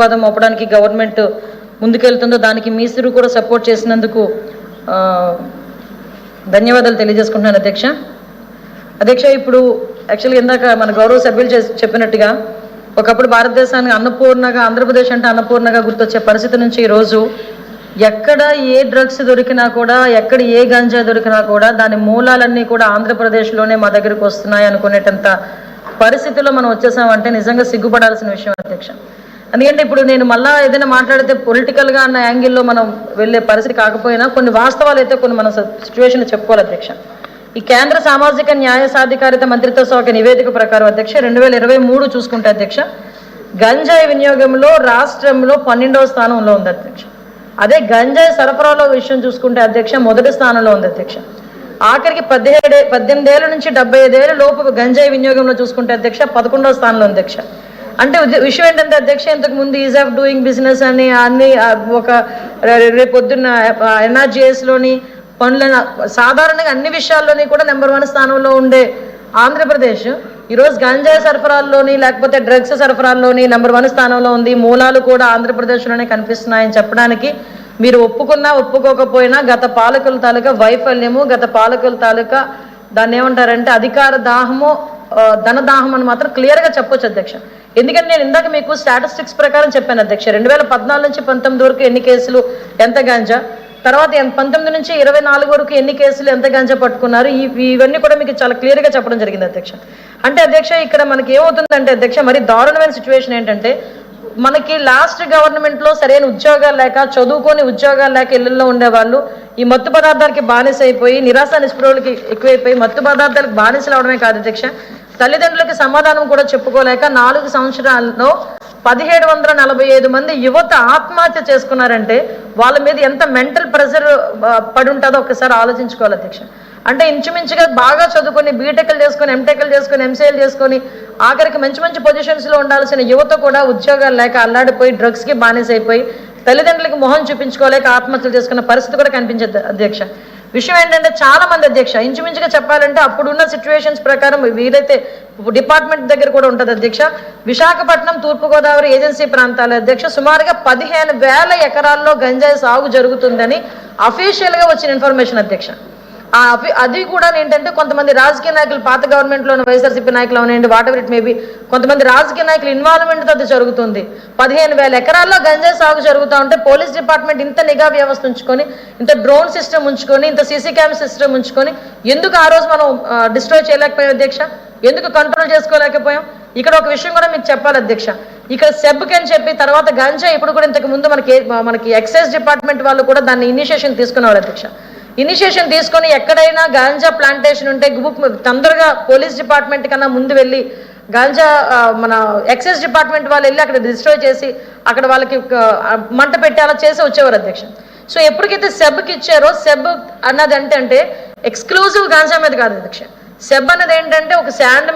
వాదం మోపడానికి గవర్నమెంట్ ముందుకెళ్తుందో దానికి మీసిరు కూడా సపోర్ట్ చేసినందుకు ధన్యవాదాలు తెలియజేసుకుంటున్నాను అధ్యక్ష. అధ్యక్ష, ఇప్పుడు యాక్చువల్గా ఇందాక మన గౌరవ సభ్యులు చెప్పినట్టుగా ఒకప్పుడు భారతదేశానికి అన్నపూర్ణగా, ఆంధ్రప్రదేశ్ అంటే అన్నపూర్ణగా గుర్తొచ్చే పరిస్థితి నుంచి ఈరోజు ఎక్కడ ఏ డ్రగ్స్ దొరికినా కూడా, ఎక్కడ ఏ గంజా దొరికినా కూడా దాని మూలాలన్నీ కూడా ఆంధ్రప్రదేశ్లోనే మా దగ్గరికి వస్తున్నాయి అనుకునేటంత పరిస్థితుల్లో మనం వచ్చేసామంటే నిజంగా సిగ్గుపడాల్సిన విషయం అధ్యక్ష. ఎందుకంటే ఇప్పుడు నేను మళ్ళీ ఏదైనా మాట్లాడితే పొలిటికల్గా అన్న యాంగిల్లో మనం వెళ్ళే పరిస్థితి కాకపోయినా కొన్ని వాస్తవాలు అయితే కొన్ని మన సిచ్యువేషన్ చెప్పుకోవాలి అధ్యక్ష. ఈ కేంద్ర సామాజిక న్యాయ సాధికారిత మంత్రిత్వ శాఖ నివేదిక ప్రకారం అధ్యక్ష 2023 చూసుకుంటే అధ్యక్ష గంజాయి వినియోగంలో రాష్ట్రంలో 12వ స్థానంలో ఉంది అధ్యక్ష. అదే గంజాయి సరఫరాలో విషయం చూసుకుంటే అధ్యక్ష మొదటి స్థానంలో ఉంది అధ్యక్ష. ఆఖరికి 18 ఏళ్ళ నుంచి 75 ఏళ్ళ లోపు గంజాయి వినియోగంలో చూసుకుంటే అధ్యక్ష 11వ స్థానంలో ఉంది అధ్యక్ష. అంటే విషయం ఏంటంటే అధ్యక్ష, ఇంతకు ముందు ఈజ్ ఆఫ్ డూయింగ్ బిజినెస్ అని అన్ని ఒక రేపొద్దున్న ఎన్ఆర్జీఎస్లోని పనుల సాధారణంగా అన్ని విషయాల్లోని కూడా నెంబర్ 1 స్థానంలో ఉండే ఆంధ్రప్రదేశ్ ఈరోజు గంజాయి సరఫరాల్లోని లేకపోతే డ్రగ్స్ సరఫరాల్లోని నెంబర్ 1 స్థానంలో ఉంది. మూలాలు కూడా ఆంధ్రప్రదేశ్లోనే కనిపిస్తున్నాయని చెప్పడానికి మీరు ఒప్పుకున్నా ఒప్పుకోకపోయినా గత పాలకుల తాలూకా వైఫల్యము, గత పాలకుల తాలూకా దాన్ని ఏమంటారంటే అధికార దాహము, ధనదాహం అని మాత్రం క్లియర్గా చెప్పొచ్చు అధ్యక్ష. ఎందుకంటే నేను ఇందాక మీకు స్టాటిస్టిక్స్ ప్రకారం చెప్పాను అధ్యక్ష. 2014 నుంచి 19 వరకు ఎన్ని కేసులు, ఎంత గంజా, తర్వాత 19 నుంచి 24 వరకు ఎన్ని కేసులు, ఎంత గంజా పట్టుకున్నారు, ఇవన్నీ కూడా మీకు చాలా క్లియర్గా చెప్పడం జరిగింది అధ్యక్ష. అంటే అధ్యక్ష ఇక్కడ మనకి ఏమవుతుందంటే అధ్యక్ష మరి దారుణమైన సిచ్యువేషన్ ఏంటంటే మనకి లాస్ట్ గవర్నమెంట్లో సరైన ఉద్యోగాలు లేక, చదువుకొని ఉద్యోగాలు లేక ఇళ్లలో ఉండేవాళ్ళు ఈ మత్తు పదార్థాలకి బానిస అయిపోయి, నిరాశ నిస్పృహలకి ఎక్కువైపోయి మత్తు పదార్థాలకు బానిసలు అవడమే కాదు అధ్యక్ష, తల్లిదండ్రులకి సమాధానం కూడా చెప్పుకోలేక 4 సంవత్సరాల్లో 1745 మంది యువత ఆత్మహత్య చేసుకున్నారంటే వాళ్ళ మీద ఎంత మెంటల్ ప్రెషర్ పడి ఉంటుందో ఒకసారి ఆలోచించుకోవాలి అధ్యక్ష. అంటే ఇంచుమించుగా బాగా చదువుకొని బీటెక్లు చేసుకొని, ఎంటెక్లు చేసుకొని, ఎంసీఏలు చేసుకొని ఆఖరికి మంచి మంచి పొజిషన్స్లో ఉండాల్సిన యువత కూడా ఉద్యోగాలు లేక అల్లాడిపోయి డ్రగ్స్కి బానిస అయిపోయి తల్లిదండ్రులకి మొహం చూపించుకోలేక ఆత్మహత్యలు చేసుకున్న పరిస్థితి కూడా కనిపించదు అధ్యక్ష. విషయం ఏంటంటే చాలా మంది అధ్యక్ష ఇంచుమించుగా చెప్పాలంటే అప్పుడున్న సిచ్యువేషన్స్ ప్రకారం వీలైతే డిపార్ట్మెంట్ దగ్గర కూడా ఉంటుంది అధ్యక్ష. విశాఖపట్నం, తూర్పుగోదావరి ఏజెన్సీ ప్రాంతాల అధ్యక్ష సుమారుగా 15,000 ఎకరాల్లో గంజాయి సాగు జరుగుతుందని అఫీషియల్గా వచ్చిన ఇన్ఫర్మేషన్ అధ్యక్ష. అది కూడా ఏంటంటే కొంతమంది రాజకీయ నాయకులు, పాత గవర్నమెంట్లోని వైఎస్ఆర్సీపీ నాయకులు అవనండి, వాట్ ఎవర్ ఇట్ మేబీ, కొంతమంది రాజకీయ నాయకులు ఇన్వాల్వ్మెంట్తో అది జరుగుతుంది. 15,000 ఎకరాల్లో గంజాయి సాగు జరుగుతూ ఉంటే పోలీస్ డిపార్ట్మెంట్ ఇంత నిఘా వ్యవస్థ ఉంచుకొని, ఇంత డ్రోన్ సిస్టమ్ ఉంచుకొని, ఇంత సీసీ క్యామ్ సిస్టమ్ ఉంచుకొని ఎందుకు ఆ రోజు మనం డిస్ట్రాయ్ చేయలేకపోయాం అధ్యక్ష? ఎందుకు కంట్రోల్ చేసుకోలేకపోయాం? ఇక్కడ ఒక విషయం కూడా మీకు చెప్పాలి అధ్యక్ష. ఇక్కడ సెబ్కి అని చెప్పి తర్వాత గంజా ఇప్పుడు కూడా ఇంతకు ముందు మనకి ఎక్సైజ్ డిపార్ట్మెంట్ వాళ్ళు కూడా దాన్ని ఇనిషియేషన్ తీసుకునేవాళ్ళు అధ్యక్ష. ఇనిషియేషన్ తీసుకొని ఎక్కడైనా గాంజా ప్లాంటేషన్ ఉంటే తొందరగా పోలీస్ డిపార్ట్మెంట్ కన్నా ముందు వెళ్ళి గాంజా మన ఎక్సైజ్ డిపార్ట్మెంట్ వాళ్ళు వెళ్ళి అక్కడ డిస్ట్రాయ్ చేసి అక్కడ వాళ్ళకి మంట పెట్టి అలా చేసి వచ్చేవారు అధ్యక్ష. సో ఎప్పటికైతే సెబ్కి ఇచ్చారో, సెబ్ అన్నది అంటే ఎక్స్క్లూజివ్ గాంజా మీద కాదు అధ్యక్ష. సెబ్ అన్నది ఏంటంటే ఒక శాండ్